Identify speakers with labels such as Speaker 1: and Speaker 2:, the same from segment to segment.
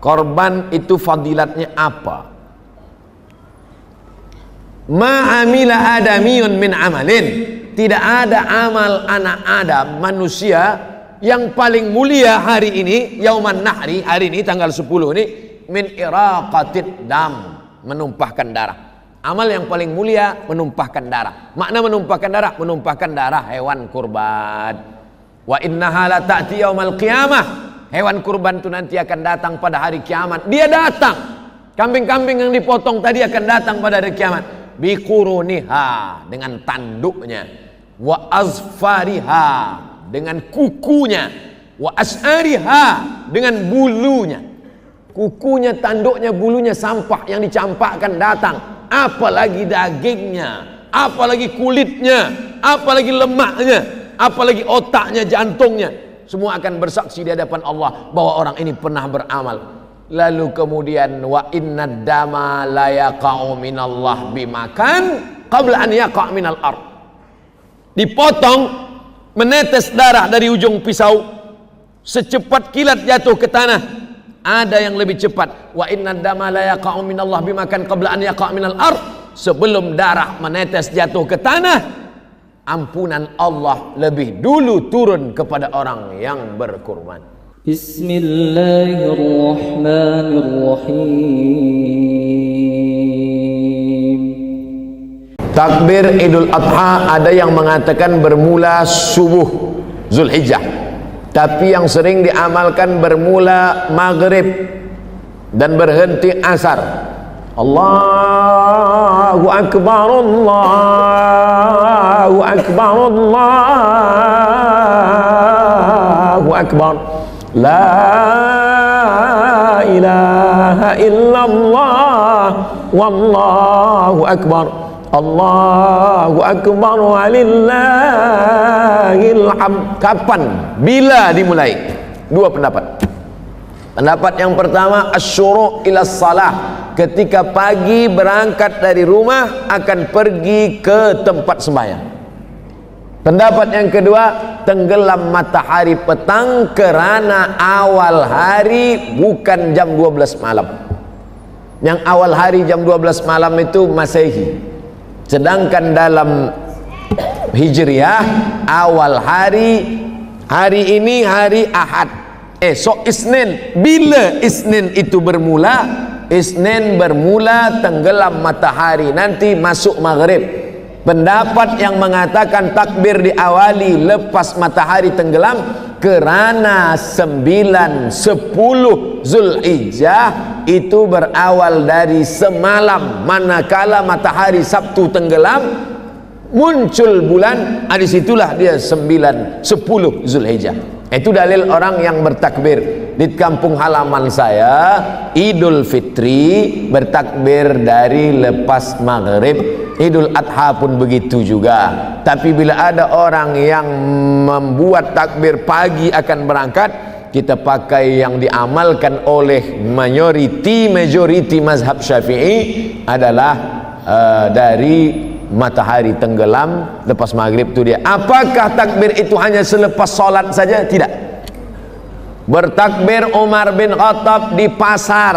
Speaker 1: Korban itu fadilatnya apa? Ma'amila adamiyun min amalin. Tidak ada amal anak Adam, manusia, yang paling mulia hari ini, yauman nahri, hari ini tanggal 10 ini, min iraqatid dam, menumpahkan darah. Amal yang paling mulia menumpahkan darah. Makna menumpahkan darah, menumpahkan darah hewan kurban. Wa innaha la ta'ti yaumal qiyamah. Hewan kurban itu nanti akan datang pada hari kiamat. Dia datang. Kambing-kambing yang dipotong tadi akan datang pada hari kiamat. Biquruniha, dengan tanduknya. Wa azfariha, dengan kukunya. Wa as'ariha, dengan bulunya. Kukunya, tanduknya, bulunya, sampah yang dicampakkan datang. Apalagi dagingnya, apalagi kulitnya, apalagi lemaknya, apalagi otaknya, jantungnya. Semua akan bersaksi di hadapan Allah bahwa orang ini pernah beramal. Lalu kemudian wa inna dama la yaqa'u minallah bimakan qabla an yaqa' minal ard. Dipotong, menetes darah dari ujung pisau, secepat kilat jatuh ke tanah. Ada yang lebih cepat. Wa inna dama la yaqa'u minallah bimakan qabla an yaqa' minal ard. Sebelum darah menetes jatuh ke tanah, ampunan Allah lebih dulu turun kepada orang yang berkurban. Bismillahirrahmanirrahim. Takbir Idul Adha ada yang mengatakan bermula subuh Zulhijjah, tapi yang sering diamalkan bermula maghrib dan berhenti asar. Allahu Akbar, Allahu Akbar, Allahu Akbar, la ilaha illallah, wallahu akbar, Allahu Akbar, walillahil hamd. Kapan? Bila dimulai? Dua pendapat. Pendapat yang pertama, asyuru' ila salah, ketika pagi berangkat dari rumah akan pergi ke tempat sembahyang. Pendapat yang kedua, tenggelam matahari petang kerana awal hari bukan jam 12 malam. Yang awal hari jam 12 malam itu Masehi, sedangkan dalam Hijriah awal hari ini hari Ahad, esok Isnin. Bila Isnin itu bermula? Isnin bermula tenggelam matahari, nanti masuk maghrib. Pendapat yang mengatakan takbir diawali lepas matahari tenggelam kerana 9, 10 Zulhijjah itu berawal dari semalam, manakala matahari Sabtu tenggelam, muncul bulan, disitulah dia 9, 10 Zulhijjah. Itu dalil orang yang bertakbir. Di kampung halaman saya, Idul Fitri bertakbir dari lepas maghrib. Idul Adha pun begitu juga. Tapi bila ada orang yang membuat takbir pagi akan berangkat, kita pakai yang diamalkan oleh majoriti mazhab Syafi'i adalah dari matahari tenggelam lepas maghrib itu dia. Apakah takbir itu hanya selepas solat saja? Tidak. Bertakbir Umar bin Khattab di pasar,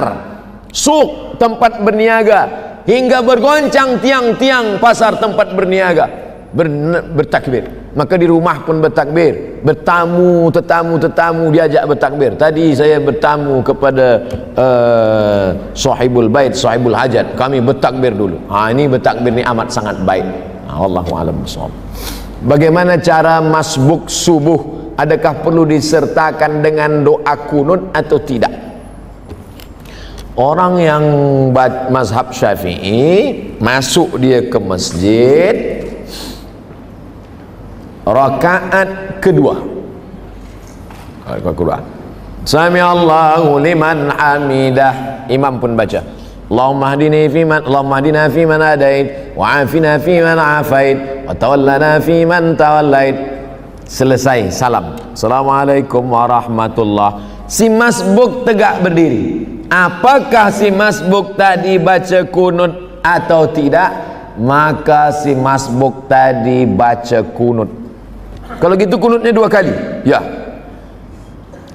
Speaker 1: suk, tempat berniaga, hingga bergoncang tiang-tiang pasar tempat berniaga, bertakbir. Maka di rumah pun bertakbir, tetamu diajak bertakbir. Tadi saya bertamu kepada sahibul bait, sahibul hajat, kami bertakbir dulu. Ini bertakbir ni amat sangat baik. Wallahu a'lam bishawab. Bagaimana cara masbuk subuh? Adakah perlu disertakan dengan doa kunut atau tidak? Orang yang mazhab Syafi'i, masuk dia ke masjid, rakaat kedua, Sami Allahu liman hamidah, imam pun baca Allahumma hadina fiman hadait, wa afina fiman afait, wa tawallana fiman tawallait. Selesai, salam, assalamualaikum warahmatullah. Si masbuk tegak berdiri. Apakah si masbuk tadi baca kunut atau tidak? Maka si masbuk tadi baca kunut. Kalau gitu kunutnya 2 kali. Ya.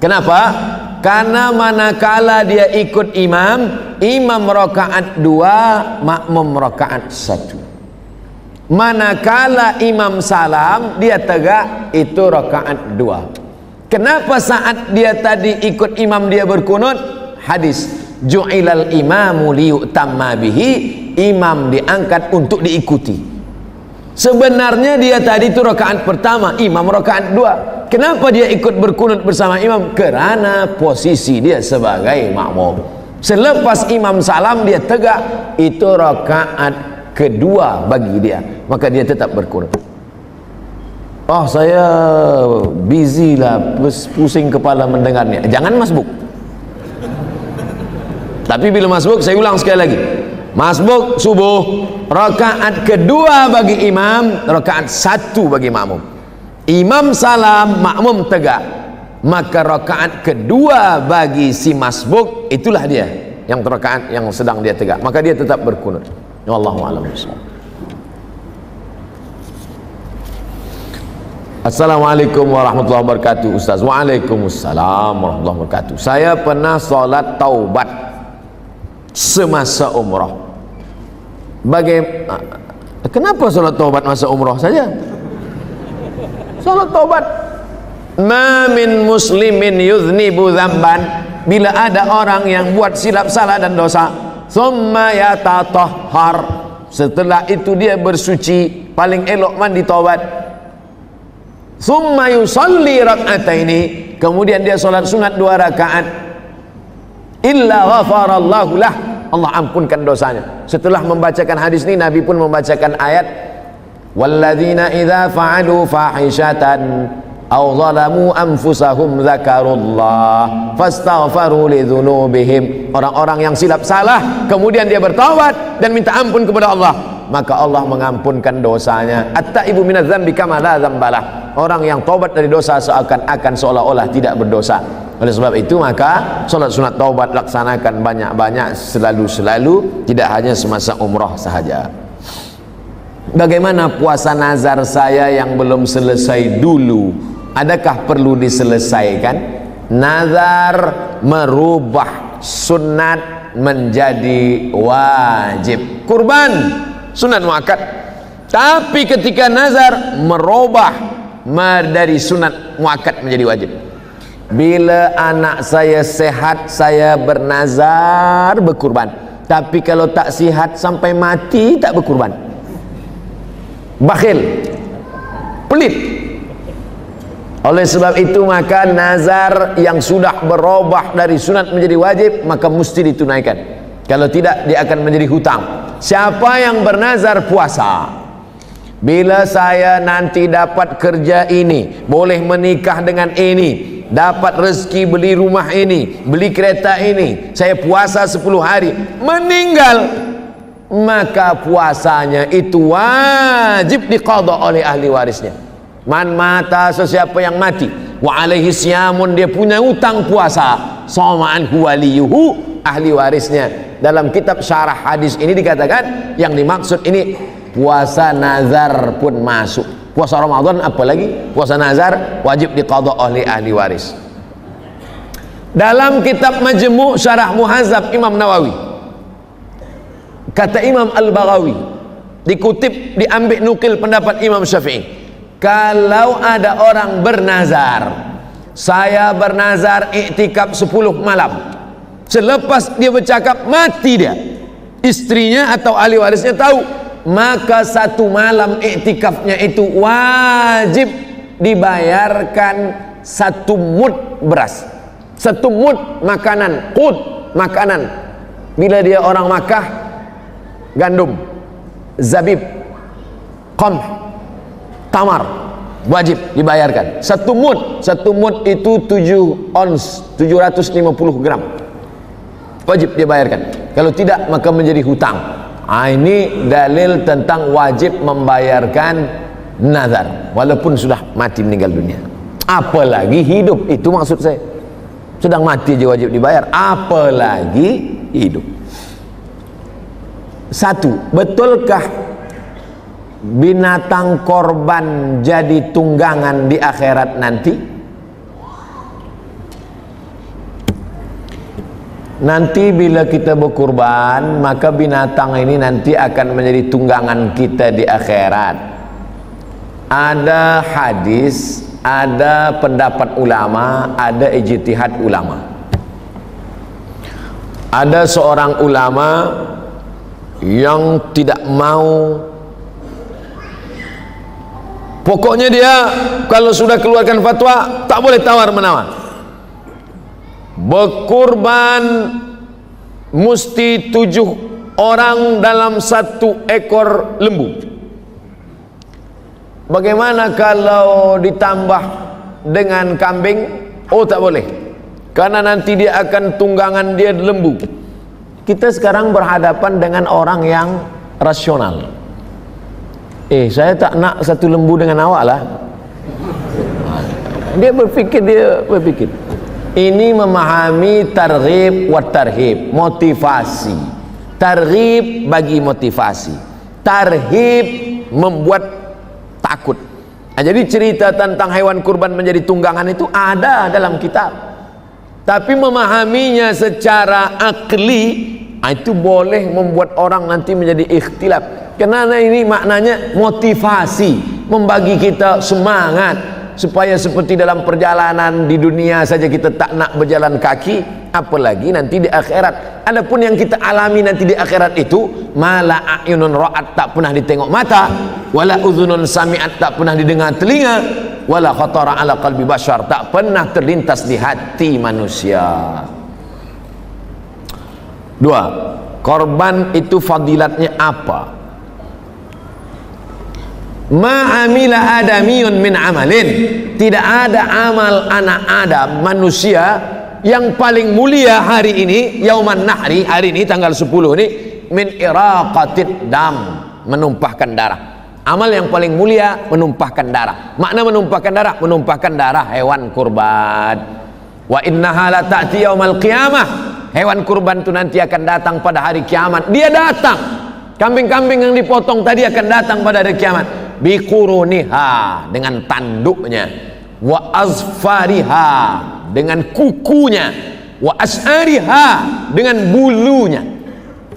Speaker 1: Kenapa? Karena manakala dia ikut imam rakaat 2, makmum rakaat 1. Manakala imam salam, dia tegak, itu rakaat 2. Kenapa saat dia tadi ikut imam dia berkunut? Hadis, ju'ilal imamu liyu'tamma bihi, imam diangkat untuk diikuti. Sebenarnya dia tadi itu rakaat pertama, imam rakaat 2. Kenapa dia ikut berkunut bersama imam? Kerana posisi dia sebagai makmum. Selepas imam salam dia tegak, itu rakaat kedua bagi dia, maka dia tetap berkunut. Oh, saya busy lah, pusing kepala mendengarnya. Jangan masbuk. Tapi bila masbuk, saya ulang sekali lagi. Masbuk subuh, rakaat kedua bagi imam, rakaat 1 bagi makmum. Imam salam, makmum tegak, maka rakaat kedua bagi si masbuk, itulah dia yang rakaat yang sedang dia tegak, maka dia tetap berkunut. Wallahu a'lam bishawab. Assalamualaikum warahmatullahi wabarakatuh. Ustaz. Waalaikumsalam warahmatullahi wabarakatuh. Saya pernah solat taubat semasa umrah. Kenapa solat taubat masa umrah saja? Solat taubat. Ma min muslimin yuznibu dzamban, bila ada orang yang buat silap salah dan dosa, thumma yatatahhar, setelah itu dia bersuci, paling elok mandi taubat, thumma yusalli rak'ataini, kemudian dia solat sunat 2 rakaat, illa ghafarallahu lah, Allah ampunkan dosanya. Setelah membacakan hadis ini, Nabi pun membacakan ayat, walladzina idza fa'alu fahishatan aw zalamu anfusahum dzakarullah fastaghfaru lidzunubihim. Orang-orang yang silap salah kemudian dia bertaubat dan minta ampun kepada Allah, maka Allah mengampunkan dosanya. At-taibu minadz dzambi kama la dzambalah. Orang yang taubat dari dosa seakan-akan seolah-olah tidak berdosa. Oleh sebab itu, maka solat sunat taubat laksanakan banyak-banyak, selalu-selalu, tidak hanya semasa umrah sahaja. Bagaimana puasa nazar saya yang belum selesai dulu? Adakah perlu diselesaikan? Nazar merubah sunat menjadi wajib. Kurban sunat muakkad. Tapi ketika nazar merubah dari sunat muakkad menjadi wajib. Bila anak saya sehat, saya bernazar berkurban. Tapi kalau tak sihat sampai mati, tak berkurban. Bakhil, pelit. Oleh sebab itu, maka nazar yang sudah berubah dari sunat menjadi wajib, maka mesti ditunaikan. Kalau tidak, dia akan menjadi hutang. Siapa yang bernazar puasa, bila saya nanti dapat kerja ini, boleh menikah dengan ini, dapat rezeki beli rumah ini, beli kereta ini, saya puasa 10 hari, meninggal, maka puasanya itu wajib diqadha oleh ahli warisnya. Man mata, sesiapa yang mati, wa alaihi siyamun, dia punya utang puasa, sama anhu waliyuhu, ahli warisnya. Dalam kitab syarah hadis ini dikatakan, yang dimaksud ini puasa nazar pun masuk. Puasa Ramadan apalagi, puasa nazar wajib diqadha oleh ahli waris. Dalam kitab Majmu' Syarah Muhazzab Imam Nawawi, kata Imam Al-Baghawi, dikutip, diambil nukil pendapat Imam Syafi'i, kalau ada orang bernazar, saya bernazar iktikaf 10 malam, selepas dia bercakap mati dia, istrinya atau ahli warisnya tahu, maka 1 malam iktikafnya itu wajib dibayarkan 1 mud beras, 1 mud makanan, qut, makanan. Bila dia orang Makkah, gandum, zabib, qamh, tamar, wajib dibayarkan 1 mud. 1 mud itu 7 ons, 750 gram, wajib dibayarkan. Kalau tidak, maka menjadi hutang. Ini dalil tentang wajib membayarkan nazar walaupun sudah mati, meninggal dunia. Apalagi hidup, itu maksud saya. Sedang mati aja wajib dibayar, apalagi hidup. 1. Betulkah binatang korban jadi tunggangan di akhirat nanti? Nanti bila kita berkurban, maka binatang ini nanti akan menjadi tunggangan kita di akhirat. Ada hadis, ada pendapat ulama, ada ijtihad ulama. Ada seorang ulama yang tidak mau, pokoknya dia kalau sudah keluarkan fatwa tak boleh tawar menawar. Berkurban mesti 7 orang dalam 1 ekor lembu. Bagaimana kalau ditambah dengan kambing? Oh, tak boleh, karena nanti dia akan tunggangan dia lembu. Kita sekarang berhadapan dengan orang yang rasional. Saya tak nak 1 lembu dengan awak lah. Dia berpikir. Ini memahami targhib wa tarhib, motivasi. Targhib bagi motivasi, tarhib membuat takut. Jadi cerita tentang hewan kurban menjadi tunggangan itu ada dalam kitab, tapi memahaminya secara akli itu boleh membuat orang nanti menjadi ikhtilaf. Karena ini maknanya motivasi, membagi kita semangat supaya seperti dalam perjalanan di dunia saja kita tak nak berjalan kaki, apalagi nanti di akhirat. Adapun yang kita alami nanti di akhirat itu, mala a'yunun ra'at, tak pernah ditengok mata, wala udhunun sami'at, tak pernah didengar telinga, wala khatara ala qalbi bashar, tak pernah terlintas di hati manusia. 2. Korban itu fadilatnya apa? Ma'amila adamiyun min amalin, tidak ada amal anak Adam, manusia, yang paling mulia hari ini, yauman nahri, hari ini tanggal 10 ini, min iraqatid dam, menumpahkan darah. Amal yang paling mulia menumpahkan darah. Makna menumpahkan darah, menumpahkan darah hewan kurban. Wa innaha la ta'ti yaumal qiyamah, hewan kurban itu nanti akan datang pada hari kiamat. Dia datang, kambing-kambing yang dipotong tadi akan datang pada hari kiamat. Biquruniha, dengan tanduknya, wa azfariha, dengan kukunya, wa as'ariha, dengan bulunya.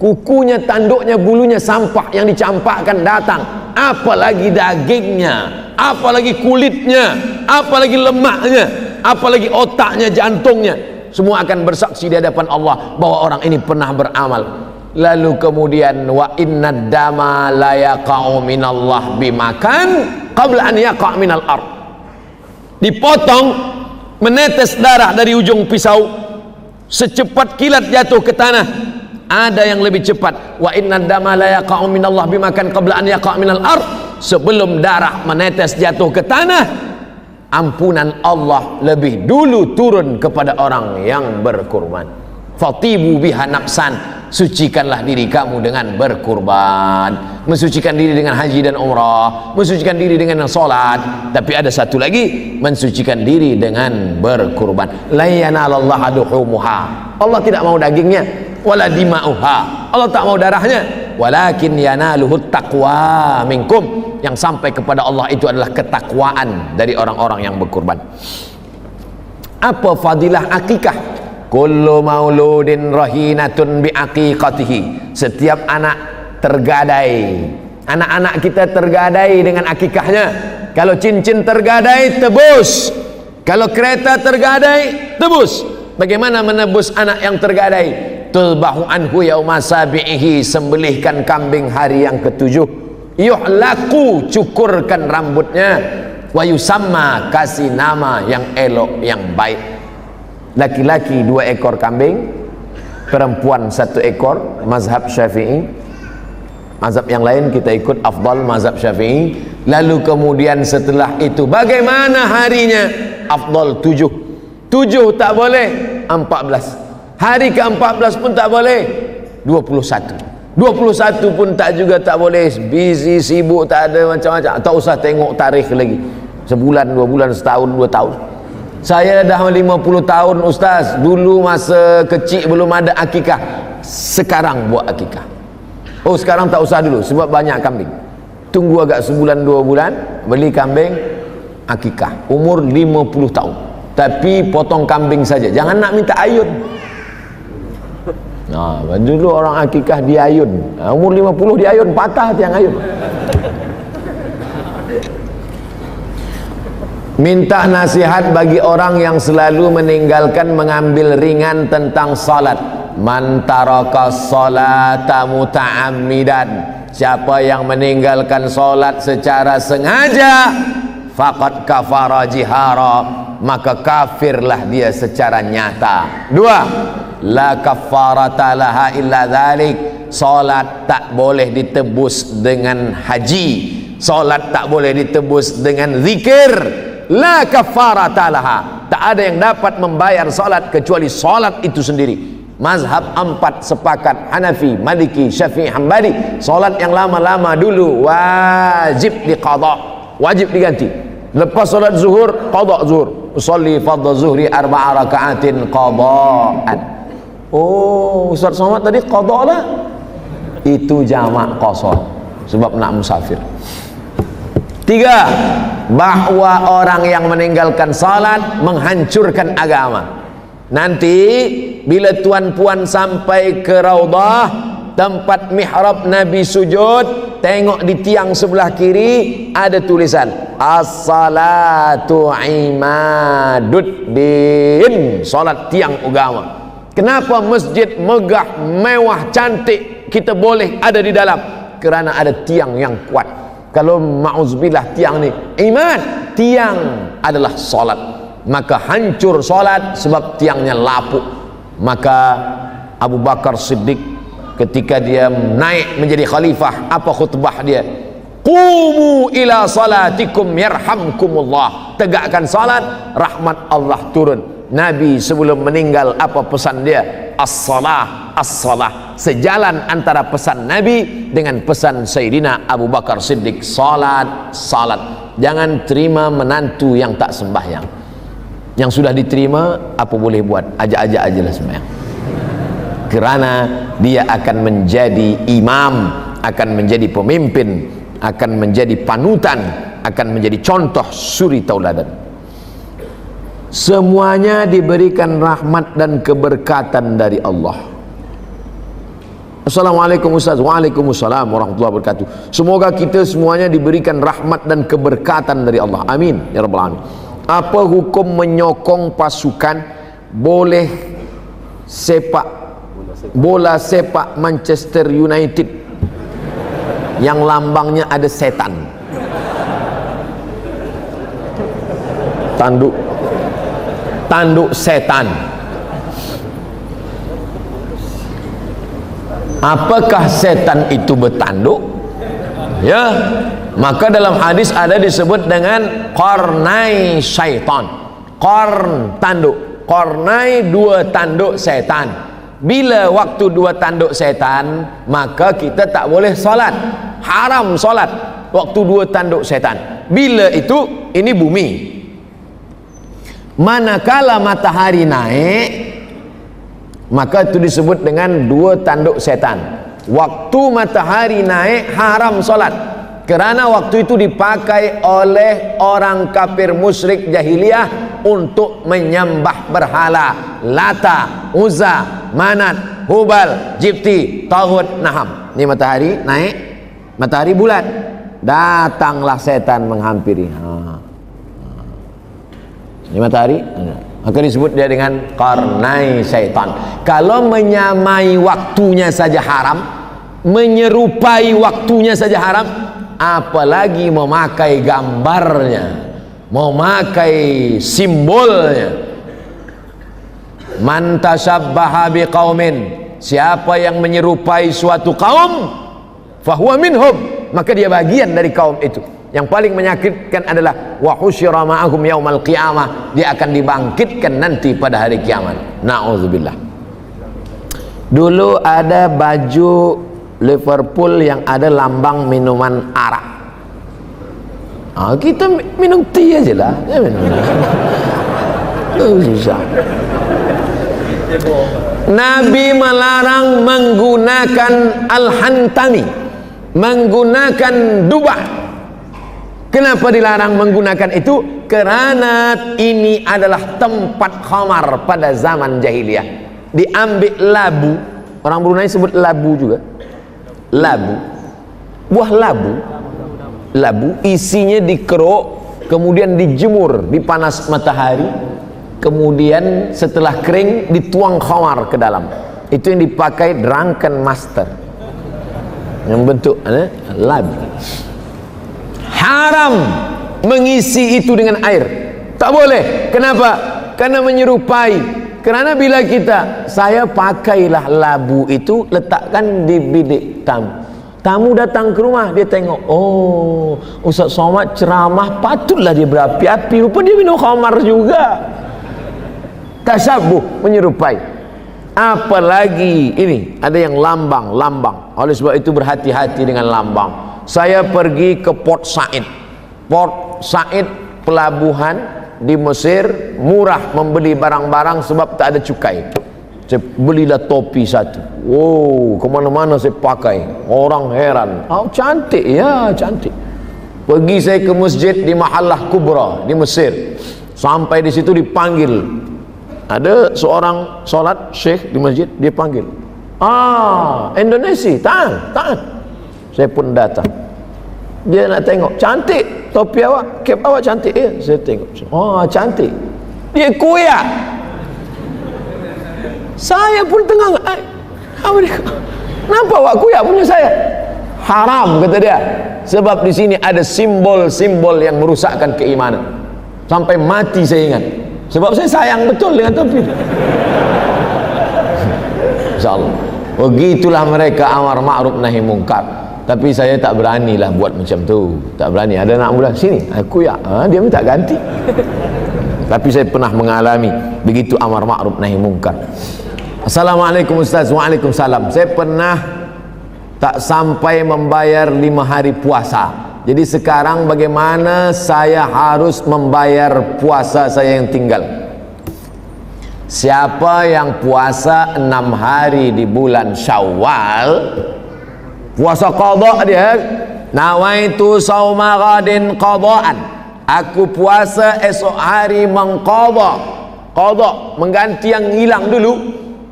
Speaker 1: Kukunya, tanduknya, bulunya, sampah yang dicampakkan datang, apalagi dagingnya, apalagi kulitnya, apalagi lemaknya, apalagi otaknya, jantungnya, semua akan bersaksi di hadapan Allah bahwa orang ini pernah beramal. Lalu kemudian wa inna dama la yaqa'u minallah bimakan qabla an yaqa' minal ard, dipotong, menetes darah dari ujung pisau secepat kilat jatuh ke tanah. Ada yang lebih cepat, wa inna dama la yaqa'u minallah bimakan qabla an yaqa' minal ard, sebelum darah menetes jatuh ke tanah, ampunan Allah lebih dulu turun kepada orang yang berkurban. Fatibu biha nafsan, sucikanlah diri kamu dengan berkurban, mensucikan diri dengan haji dan umrah, mensucikan diri dengan salat. Tapi ada satu lagi, mensucikan diri dengan berkurban. La yanalallahu duhumuha, Allah tidak mau dagingnya, wala dima'uha, Allah tak mau darahnya, walakin yanaluhu taqwa minkum, yang sampai kepada Allah itu adalah ketakwaan dari orang-orang yang berkurban. Apa fadilah akikah? Kullu mauludin rahinatun biaqiqatihi, setiap anak tergadai, anak-anak kita tergadai dengan akikahnya. Kalau cincin tergadai, tebus. Kalau kereta tergadai, tebus. Bagaimana menebus anak yang tergadai? Tulbahu anhu yauma sabi'ihi, sembelihkan kambing hari yang ke-7. Yuhlaku, cukurkan rambutnya. Wa yusamma, kasih nama yang elok, yang baik. Laki-laki 2 ekor kambing, perempuan 1 ekor, mazhab Syafi'i. Mazhab yang lain kita ikut afdal mazhab Syafi'i. Lalu kemudian setelah itu bagaimana harinya? Afdal 7. 7 tak boleh, 14. Hari ke-14 pun tak boleh, 21. 21 pun tak juga tak boleh, busy, sibuk, tak ada macam-macam. Tak usah tengok tarikh lagi, sebulan, 2 bulan, setahun, 2 tahun. Saya dah 50 tahun ustaz. Dulu masa kecil belum ada akikah, sekarang buat akikah. Oh, sekarang tak usah dulu sebab banyak kambing. Tunggu agak sebulan 2 bulan, beli kambing, akikah. Umur 50 tahun. Tapi potong kambing saja, jangan nak minta ayun. Dulu orang akikah di ayun, umur 50 di ayun, patah tiang ayun. Minta nasihat bagi orang yang selalu meninggalkan mengambil ringan tentang salat. Man taraka salata muta'ammidan, siapa yang meninggalkan salat secara sengaja, faqad kafara jihara, maka kafirlah dia secara nyata. Dua, la kafarata laha illa dzalik, salat tak boleh ditebus dengan haji, salat tak boleh ditebus dengan zikir. La kafarata laha, tak ada yang dapat membayar salat kecuali salat itu sendiri. Mazhab 4 sepakat, Hanafi, Maliki, Syafi'i, Hambali, salat yang lama-lama dulu wajib diqadha, wajib diganti. Lepas salat zuhur, qadha zuhur. Usolli fardhu zuhri 4 raka'atin qadha'an. Oh, Ustaz Somad tadi qadha lah. Itu jamak qasar sebab nak musafir. 3, bahwa orang yang meninggalkan salat menghancurkan agama. Nanti bila tuan-puan sampai ke Raudhah, tempat mihrab Nabi sujud, tengok di tiang sebelah kiri ada tulisan as-salatu imaduddin, salat tiang agama. Kenapa masjid megah, mewah, cantik kita boleh ada di dalam? Kerana ada tiang yang kuat. Kalau ma'uzubillah tiang ni iman, tiang adalah salat, maka hancur salat sebab tiangnya lapuk. Maka Abu Bakar Siddiq ketika dia naik menjadi khalifah, apa khutbah dia? Qumu ila salatikum yarhamkumullah, tegakkan salat, rahmat Allah turun. Nabi sebelum meninggal apa pesan dia? As-salah, as-salah. Sejalan antara pesan Nabi dengan pesan Sayyidina Abu Bakar Siddiq, salat, salat. Jangan terima menantu yang tak sembahyang. Yang sudah diterima apa boleh buat, ajak-ajak ajalah sembahyang. Kerana dia akan menjadi imam, akan menjadi pemimpin, akan menjadi panutan, akan menjadi contoh suri tauladan. Semuanya diberikan rahmat dan keberkatan dari Allah. Assalamualaikum Ustaz. Waalaikumsalam warahmatullahi wabarakatuh. Semoga kita semuanya diberikan rahmat dan keberkatan dari Allah. Amin ya rabbal alamin. Apa hukum menyokong pasukan bola sepak Manchester United yang lambangnya ada setan? Tanduk setan. Apakah setan itu bertanduk? Ya, maka dalam hadis ada disebut dengan qarnai syaitan. Qarn tanduk, qarnai dua tanduk setan. Bila waktu dua tanduk setan, maka kita tak boleh salat, haram salat waktu dua tanduk setan. Bila itu? Ini bumi. Manakala matahari naik, maka itu disebut dengan dua tanduk setan. Waktu matahari naik haram solat, kerana waktu itu dipakai oleh orang kafir musyrik jahiliyah untuk menyembah berhala Lata, Uzza, Manat, Hubal, Jibti, Taghut, Naham. Ini matahari naik, matahari bulat, datanglah setan menghampiri. Ini matahari, maka disebut dia dengan qarnai syaitan. Kalau menyamai waktunya saja haram, menyerupai waktunya saja haram, apalagi memakai gambarnya, memakai simbolnya. Man tashabbaha biqaumin, siapa yang menyerupai suatu kaum, fahuwa minhum, maka dia bagian dari kaum itu. Yang paling menyakitkan adalah wa husyira ma'ahum yaumal qiyamah, dia akan dibangkitkan nanti pada hari kiamat. Na'udzubillah. Dulu ada baju Liverpool yang ada lambang minuman arak. Kita minum teh aja lah. Susah. Nabi melarang menggunakan al-hantami, menggunakan dubah. Kenapa dilarang menggunakan itu? Kerana ini adalah tempat khamar pada zaman jahiliyah. Diambil labu, Orang Brunei sebut labu juga. Labu, buah labu isinya dikeruk, kemudian dijemur di panas matahari, kemudian setelah kering dituang khamar ke dalam. Itu yang dipakai drunken master, yang bentuk labu. Haram mengisi itu dengan air, tak boleh. Kenapa? Karena menyerupai. Karena bila saya pakailah labu itu, letakkan di bilik tamu datang ke rumah, dia tengok, oh Ustaz Somad ceramah, patutlah dia berapi-api, rupa dia minum khamar juga. Tasyabuh, menyerupai. Apalagi ini ada yang lambang. Oleh sebab itu berhati-hati dengan lambang. Saya pergi ke Port Said, pelabuhan di Mesir, murah membeli barang-barang sebab tak ada cukai. Saya belilah topi satu. Wow, kemana-mana saya pakai. Orang heran. Oh, cantik ya, cantik. Pergi saya ke masjid di Mahallah Kubra di Mesir. Sampai di situ dipanggil. Ada seorang solat syekh di masjid, dia panggil. Indonesia, tahan. Saya pun datang. Dia nak tengok, cantik topi awak, kep awak cantik ya. Saya tengok, cantik. Dia kuyak. Saya pun tengah, kenapa awak kuyak punya saya? Haram, kata dia. Sebab di sini ada simbol-simbol yang merusakkan keimanan. Sampai mati saya ingat. Sebab saya sayang betul dengan topi. Insyaallah. Begitulah mereka amar ma'ruf nahi mungkar. Tapi saya tak beranilah buat macam tu. Tak berani. Ada anak muda sini, aku ya, dia minta ganti. Tapi saya pernah mengalami begitu amar ma'ruf nahi mungkar. Assalamualaikum Ustaz. Waalaikumsalam. Saya pernah tak sampai membayar 5 hari puasa. Jadi sekarang bagaimana saya harus membayar puasa saya yang tinggal? Siapa yang puasa 6 hari di bulan Syawal, puasa qadha dia, nawaitu sauma ghadin qadhaan, aku puasa esok hari mengqadha, mengganti yang hilang dulu.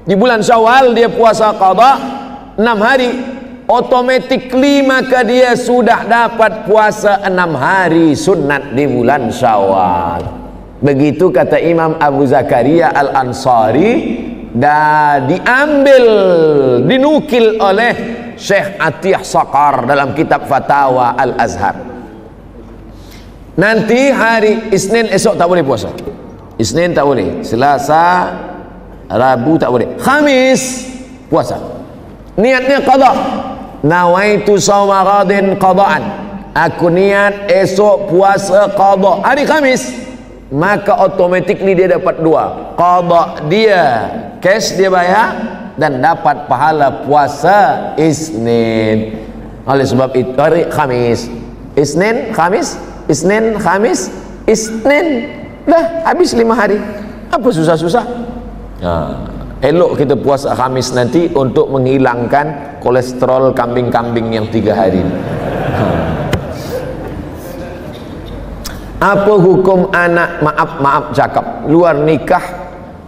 Speaker 1: Di bulan Syawal dia puasa qadha 6 hari, automatically maka dia sudah dapat puasa 6 hari sunat di bulan Syawal. Begitu kata Imam Abu Zakaria Al-Ansari, dan dinukil oleh Syekh Atiyah Saqar dalam kitab Fatawa Al-Azhar. Nanti hari Isnin esok tak boleh puasa. Isnin tak boleh, Selasa, Rabu tak boleh, Khamis puasa. Niatnya qadha. Nawaitu shauma ghadin qadhaan. Aku niat esok puasa qadha hari Khamis. Maka automatically dia dapat 2. Qadha dia cash dia bayar, dan dapat pahala puasa Isnin. Oleh sebab itu hari Khamis, Isnin, Khamis, Isnin, Khamis, Isnin, dah habis 5 hari. Apa susah-susah? Elok kita puasa Khamis nanti untuk menghilangkan kolesterol kambing-kambing yang 3 hari. Apa hukum anak, maaf cakap, luar nikah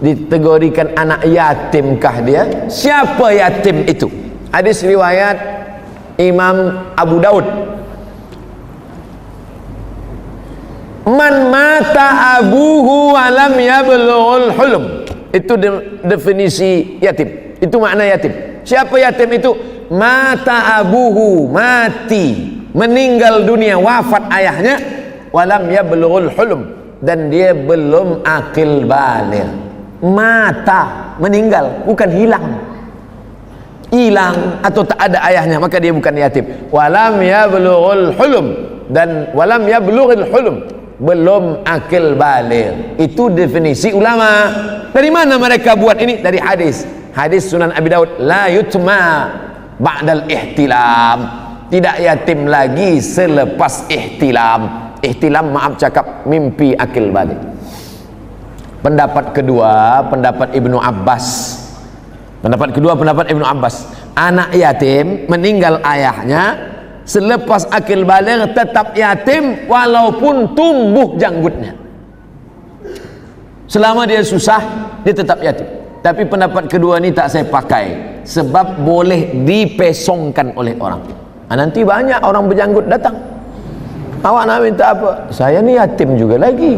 Speaker 1: dikategorikan anak yatimkah dia? Siapa yatim itu? Hadis riwayat Imam Abu Daud. Man mata abuhu walam yablughul hulum. Itu definisi yatim. Itu makna yatim. Siapa yatim itu? Mata abuhu, mati, meninggal dunia, wafat ayahnya, walam yablughul hulum, dan dia belum akil baligh. Mata, meninggal, bukan hilang atau tak ada ayahnya, maka dia bukan yatim. Walam yablughul hulum, dan walam yablughul hulum, belum akil baligh. Itu definisi ulama. Dari mana mereka buat ini? Dari hadis Sunan Abi Daud, la yutma ba'dal ihtilam, tidak yatim lagi selepas ihtilam. Ihtilam, maaf cakap, mimpi akil balik. Pendapat kedua, pendapat Ibnu Abbas. Anak yatim meninggal ayahnya, selepas akil balik tetap yatim walaupun tumbuh janggutnya. Selama dia susah, dia tetap yatim. Tapi pendapat kedua ni tak saya pakai, sebab boleh dipesongkan oleh orang. Nanti banyak orang berjanggut datang, awak nak minta apa? Saya ni yatim juga lagi.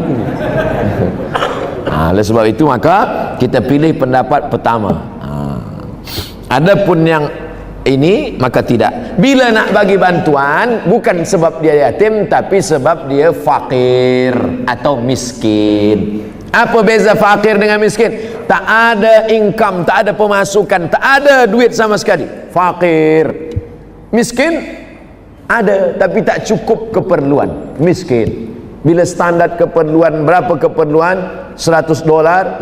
Speaker 1: Oleh sebab itu maka kita pilih pendapat pertama. Adapun yang ini maka tidak. Bila nak bagi bantuan bukan sebab dia yatim, tapi sebab dia fakir atau miskin. Apa beza fakir dengan miskin? Tak ada income, tak ada pemasukan, tak ada duit sama sekali. Fakir. Miskin ada tapi tak cukup keperluan. Miskin. Bila standar keperluan, berapa keperluan? $100, 500.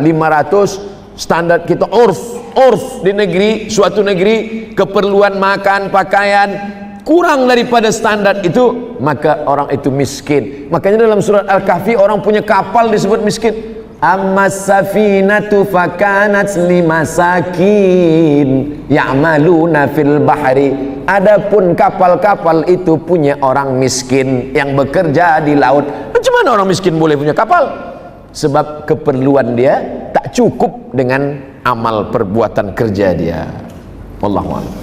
Speaker 1: Standar kita urf di negeri, suatu negeri, keperluan makan, pakaian kurang daripada standar itu, maka orang itu miskin. Makanya dalam surat Al-Kahfi orang punya kapal disebut miskin. Ammas safinatu fakanat limasakin ya'maluna fil bahri. Adapun kapal-kapal itu punya orang miskin yang bekerja di laut. Macam mana orang miskin boleh punya kapal? Sebab keperluan dia tak cukup dengan amal perbuatan kerja dia. Wallahu a'lam.